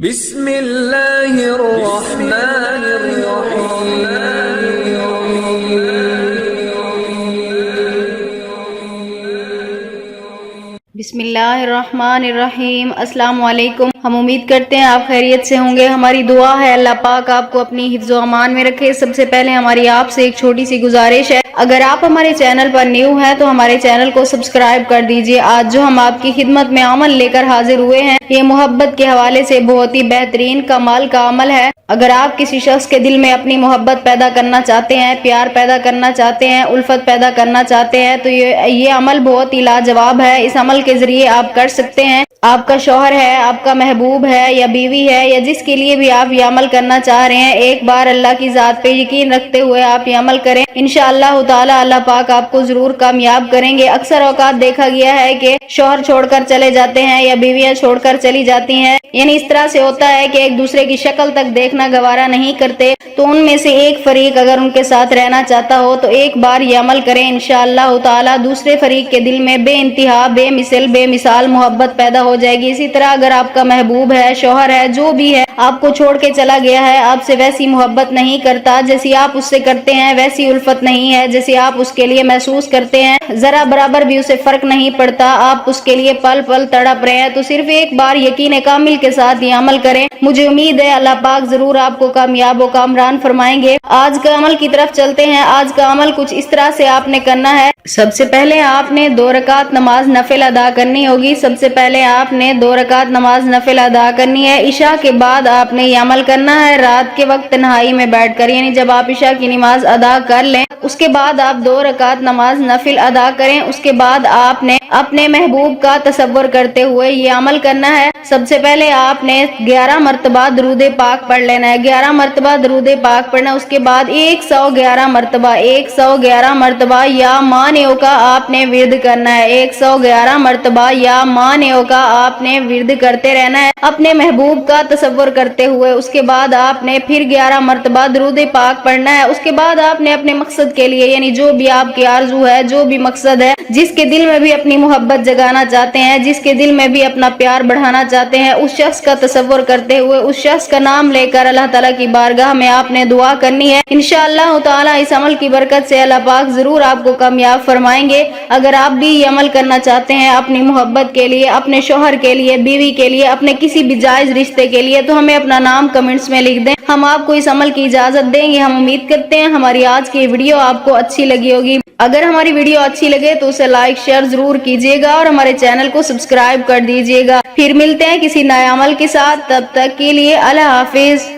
بسم اللہ الرحمن الرحیم بسم اللہ الرحمن الرحیم۔ السلام علیکم۔ ہم امید کرتے ہیں آپ خیریت سے ہوں گے۔ ہماری دعا ہے اللہ پاک آپ کو اپنی حفظ و امان میں رکھے۔ سب سے پہلے ہماری آپ سے ایک چھوٹی سی گزارش ہے، اگر آپ ہمارے چینل پر نیو ہیں تو ہمارے چینل کو سبسکرائب کر دیجئے۔ آج جو ہم آپ کی خدمت میں عمل لے کر حاضر ہوئے ہیں، یہ محبت کے حوالے سے بہت ہی بہترین کمال کا عمل ہے۔ اگر آپ کسی شخص کے دل میں اپنی محبت پیدا کرنا چاہتے ہیں، پیار پیدا کرنا چاہتے ہیں، الفت پیدا کرنا چاہتے ہیں تو یہ عمل بہت ہی لاجواب ہے۔ اس عمل کے ذریعے آپ کر سکتے ہیں۔ آپ کا شوہر ہے، آپ کا محبوب ہے یا بیوی ہے یا جس کے لیے بھی آپ یہ عمل کرنا چاہ رہے ہیں، ایک بار اللہ کی ذات پہ یقین رکھتے ہوئے آپ یہ عمل کریں، انشاءاللہ تعالی اللہ پاک آپ کو ضرور کامیاب کریں گے۔ اکثر اوقات دیکھا گیا ہے کہ شوہر چھوڑ کر چلے جاتے ہیں یا بیویاں چھوڑ کر چلی جاتی ہیں، یعنی اس طرح سے ہوتا ہے کہ ایک دوسرے کی شکل تک دیکھنا گوارا نہیں کرتے، تو ان میں سے ایک فریق اگر ان کے ساتھ رہنا چاہتا ہو تو ایک بار یہ عمل کریں، انشاءاللہ تعالی دوسرے فریق کے دل میں بے انتہا، بے مثال محبت پیدا ہو جائے گی۔ اسی طرح اگر آپ کا محبوب ہے، شوہر ہے، جو بھی ہے، آپ کو چھوڑ کے چلا گیا ہے، آپ سے ویسی محبت نہیں کرتا جیسی آپ اس سے کرتے ہیں، ویسی الفت نہیں ہے جیسے آپ اس کے لیے محسوس کرتے ہیں، ذرا برابر بھی اسے فرق نہیں پڑتا، آپ اس کے لیے پل پل تڑپ رہے ہیں، تو صرف ایک بار یقین کامل کے ساتھ یہ عمل کریں۔ مجھے امید ہے اللہ پاک ضرور آپ کو کامیاب و کامران فرمائیں گے۔ آج کا عمل کی طرف چلتے ہیں۔ آج کا عمل کچھ اس طرح سے آپ نے کرنا ہے۔ سب سے پہلے آپ نے 2 رکعت نماز نفل ادا کرنی ہوگی۔ سب سے پہلے آپ نے 2 رکعت نماز نفل ادا کرنی ہے۔ عشاء کے بعد آپ نے یہ عمل کرنا ہے، رات کے وقت تنہائی میں بیٹھ کر، یعنی جب آپ عشاء کی نماز ادا کر لیں اس کے بعد آپ 2 رکعت نماز نفل ادا کریں۔ اس کے بعد آپ نے اپنے محبوب کا تصور کرتے ہوئے یہ عمل کرنا ہے۔ سب سے پہلے آپ نے 11 مرتبہ درود پاک پڑھ لینا ہے، 11 مرتبہ درود پاک پڑھنا۔ اس کے بعد 111 مرتبہ یا مانعوں کا آپ نے ورد کرنا ہے، 111 مرتبہ یا مانعوں کا آپ نے ورد کرتے رہنا ہے اپنے محبوب کا تصور کرتے ہوئے۔ اس کے بعد آپ نے پھر 11 مرتبہ درود پاک پڑھنا ہے۔ اس کے بعد آپ نے اپنے مقصد کے لیے، یعنی جو بھی آپ کی آرزو ہے، جو بھی مقصد ہے، جس کے دل میں بھی اپنی محبت جگانا چاہتے ہیں، جس کے دل میں بھی اپنا پیار بڑھانا چاہتے ہیں، اس شخص کا تصور کرتے ہوئے، اس شخص کا نام لے کر اللہ تعالیٰ کی بارگاہ میں آپ نے دعا کرنی ہے۔ انشاءاللہ تعالیٰ اس عمل کی برکت سے اللہ پاک ضرور آپ کو کامیاب فرمائیں گے۔ اگر آپ بھی یہ عمل کرنا چاہتے ہیں اپنی محبت کے لیے، اپنے شوہر کے لیے، بیوی کے لیے، اپنے کسی بھی جائز رشتے کے لیے، تو ہمیں اپنا نام کمنٹس میں لکھ دیں، ہم آپ کو اس عمل کی اجازت دیں گے۔ ہم امید کرتے ہیں ہماری آج کی ویڈیو آپ کو اچھی لگی ہوگی۔ اگر ہماری ویڈیو اچھی لگے تو اسے لائک شیئر ضرور کیجیے گا اور ہمارے چینل کو سبسکرائب کر دیجیے گا۔ پھر ملتے ہیں کسی نئے عمل کے ساتھ، تب تک کے لیے اللہ حافظ۔